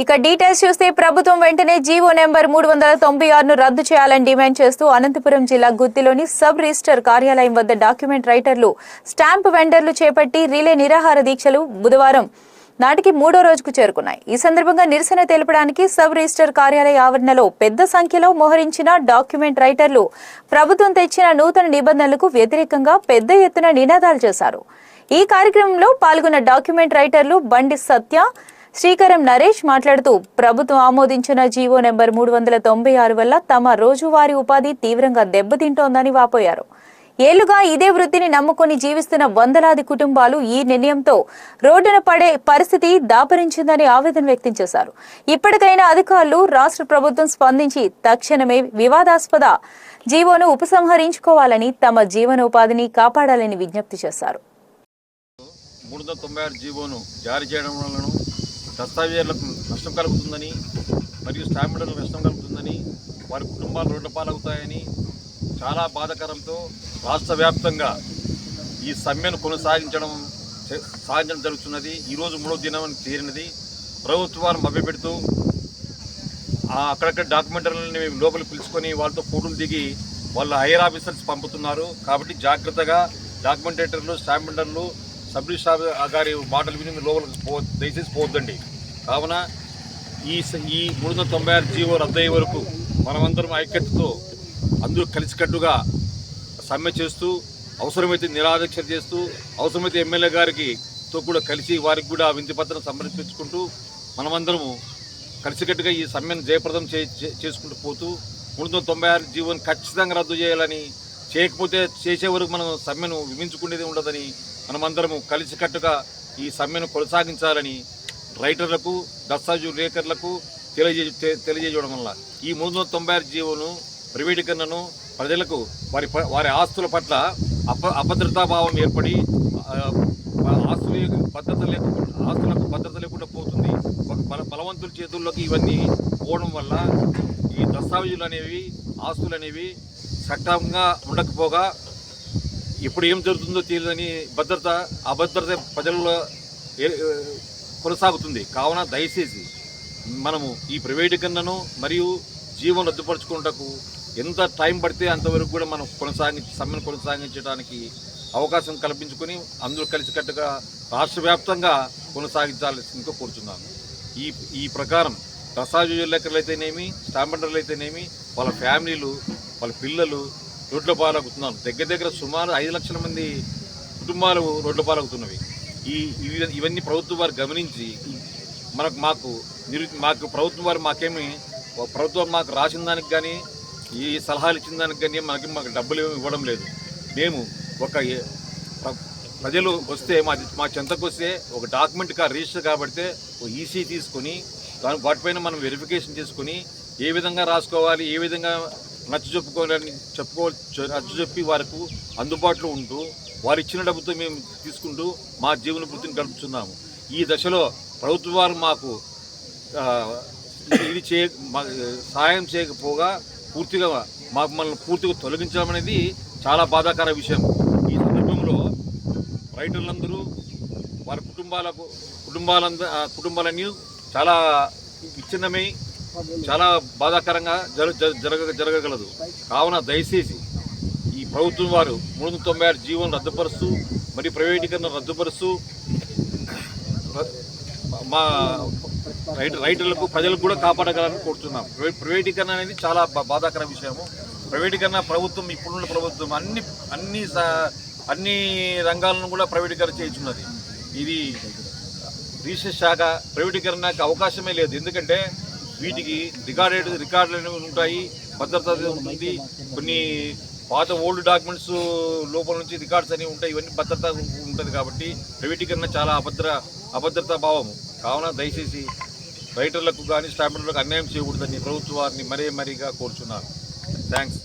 ఇక డీటెయిల్స్ చూస్తే ప్రభుత్వం వెంటనే జీవో నెంబర్ 396ను రద్దు చేయాలని డిమాండ్ చేస్తూ అనంతపురం జిల్లా గుత్తిలోని సబ్ రిజిస్టర్ కార్యాలయం వద్ద డాక్యుమెంట్ రైటర్లు, స్టాంప్ వెండర్లు చేపట్టి రిలే నిరాహార దీక్షలు బుధవారం నాటికి 3వ రోజుకు చేరుకున్నాయి. ఈ సందర్భంగా నిరసన తెలపడానికి సబ్ రిజిస్టర్ కార్యాలయ ఆవరణలో పెద్ద సంఖ్యలో మోహరించిన డాక్యుమెంట్ రైటర్లు ప్రభుత్వం తెచ్చిన నూతన నిబంధనలకు వ్యతిరేకంగా పెద్ద ఎత్తున నినాదాలు చేశారు. ఈ కార్యక్రమంలో పాల్గొన్న డాక్యుమెంట్ రైటర్లు బండి సత్య, శ్రీకరం నరేష్ మాట్లాడుతూ ప్రభుత్వం ఆమోదించిన జీవో నెంబర్ 396 వల్ల తమ రోజువారీ ఉపాధి తీవ్రంగా దెబ్బతింటోందని వాపోయారు. ఏళ్లుగా ఇదే వృత్తిని నమ్ముకొని జీవిస్తున్న వందలాది కుటుంబాలు ఈ నిర్ణయంతో రోడ్డున పడే పరిస్థితి దాపరించిందని ఆవేదన వ్యక్తం చేశారు. ఇప్పటికైనా అధికారులు, రాష్ట్ర ప్రభుత్వం స్పందించి తక్షణమే వివాదాస్పద జీవోను ఉపసంహరించుకోవాలని, తమ జీవనోపాధిని కాపాడాలని విజ్ఞప్తి చేశారు. 396 జీవోను జారీ చేయడం వలన దస్తావేజులకు నష్టం కలుగుతుందని, మరియు స్టాంపులకు నష్టం కలుగుతుందని, వారి కుటుంబాలు రోడ్ల పాలవుతాయని చాలా బాధాకరంతో రాష్ట్ర వ్యాప్తంగా ఈ సమ్మెను కొనసాగించడం జరుగుతున్నది. ఈరోజు 3వ దినం తీరినది. ప్రభుత్వాలు మభ్యపెడుతూ అక్కడక్కడ డాక్యుమెంటరీలని లోపలికి పిలుచుకొని వాళ్ళతో ఫోటోలు దిగి వాళ్ళ హైయర్ ఆఫీసర్స్ పంపుతున్నారు. కాబట్టి జాగ్రత్తగా డాక్యుమెంటేటర్లు, స్టాంప్ వెండర్లు, సబ్ రిజిస్ట్రార్ గారి మాటలు విని లోపలికి దయచేసి పోవద్దండి. కావున ఈ 396 జీవో రద్దయ్యే వరకు మనమందరం ఐక్యతతో అందరూ కలిసికట్టుగా సమ్మె చేస్తూ, అవసరమైతే నిరాదీక్ష చేస్తూ, అవసరమైతే ఎమ్మెల్యే గారితో కూడా కలిసి వారికి కూడా వినతిపత్రం సమర్పించుకుంటూ మనమందరము కలిసికట్టుగా ఈ సమ్మెను జయప్రదం చేసుకుంటూ పోతూ 396 జీవోని ఖచ్చితంగా రద్దు చేయాలని, చేయకపోతే చేసే వరకు మనం సమ్మెను విమించుకునేది ఉండదని మనమందరము కలిసికట్టుగా ఈ సమ్మెను కొనసాగించాలని రైటర్లకు, దస్తావేజు లేఖర్లకు తెలియజేయడం వల్ల ఈ 396 జీవోను ప్రైవేటీకరణను ప్రజలకు వారి ఆస్తుల పట్ల అభద్రతాభావం ఏర్పడి ఆస్తులకు భద్రత లేకుండా పోతుంది. బలవంతుల చేతుల్లోకి ఇవన్నీ పోవడం వల్ల ఈ దస్తావేజులు అనేవి, ఆస్తులు అనేవి సక్రమంగా ఉండకపోగా ఇప్పుడు ఏం జరుగుతుందో తెలియదని అభద్రత ప్రజల్లో కొనసాగుతుంది. కావున దయచేసి మనము ఈ ప్రైవేటీకరణను మరియు జీవనం రద్దుపరచుకున్నటకు ఎంత టైం పడితే అంతవరకు కూడా మనం సమ్మెను కొనసాగించడానికి అవకాశం కల్పించుకొని అందరూ కలిసికట్టుగా రాష్ట్ర వ్యాప్తంగా కొనసాగించాల్సిందిగా కోరుతున్నాను. ఈ ప్రకారం దస్తావేజు లెక్కలు అయితేనేమి, స్టాంప్ వెండర్లు అయితేనేమి, వాళ్ళ ఫ్యామిలీలు, వాళ్ళ పిల్లలు రోడ్ల పాలవుతున్నారు. దగ్గర సుమారు 5 లక్షల మంది కుటుంబాలు రోడ్ల పాలవుతున్నవి. ఇవన్నీ ప్రభుత్వం వారు గమనించి మాకు ప్రభుత్వం వారు ప్రభుత్వం మాకు రాసిన దానికి కానీ, ఈ సలహాలు ఇచ్చిన దానికి కానీ మాకు డబ్బులు ఇవ్వడం లేదు. మేము ప్రజలు వస్తే మా చెంతకు వస్తే ఒక డాక్యుమెంట్ రిజిస్టర్ కాబడితే ఒక ఈసీ తీసుకొని వాటిపైన మనం వెరిఫికేషన్ చేసుకొని ఏ విధంగా రాసుకోవాలి, ఏ విధంగా నచ్చజెప్పుకోవాలని నచ్చజెప్పి వారికి అందుబాటులో ఉంటూ వారు ఇచ్చిన డబ్బుతో మేము తీసుకుంటూ మా జీవన వృత్తిని గడుపుతున్నాము. ఈ దశలో ప్రభుత్వ వారు మాకు సహాయం చేయకపోగా మమ్మల్ని పూర్తిగా తొలగించడం అనేది చాలా బాధాకర విషయం. ఈ సందర్భంలో రైతులందరూ వారి కుటుంబాలన్నీ చాలా విచ్ఛిన్నమై చాలా బాధాకరంగా జరగగలదు. కావున దయచేసి ఈ ప్రభుత్వం వారు 396 జీవోను రద్దుపరుస్తూ మరియు ప్రైవేటీకరణ రద్దుపరుస్తూ మా రైతులకు, ప్రజలకు కూడా కాపాడగలని కోరుతున్నాం. ప్రైవేటీకరణ అనేది చాలా బాధాకర విషయము. ప్రైవేటీకరణ ప్రభుత్వం, ఇప్పుడున్న ప్రభుత్వం అన్ని రంగాలను కూడా ప్రైవేటీకరణ చేస్తున్నది. ఇది రిజిస్టర్ శాఖ ప్రైవేటీకరణకు అవకాశమే లేదు. ఎందుకంటే వీటికి రికార్డులు ఉంటాయి, భద్రత ఉంటుంది. కొన్ని పాత ఓల్డ్ డాక్యుమెంట్స్ లోపల నుంచి రికార్డ్స్ అనేవి ఉంటాయి. ఇవన్నీ భద్రత ఉంటుంది. కాబట్టి ప్రైవేటీకరణ చాలా అభద్రతా భావము. కావున దయచేసి రైటర్లకు కానీ, స్టాంప్ వెండర్లకు అన్యాయం చేయకూడదని ప్రభుత్వాన్ని మరీగా కోరుచున్నారు. థ్యాంక్స్.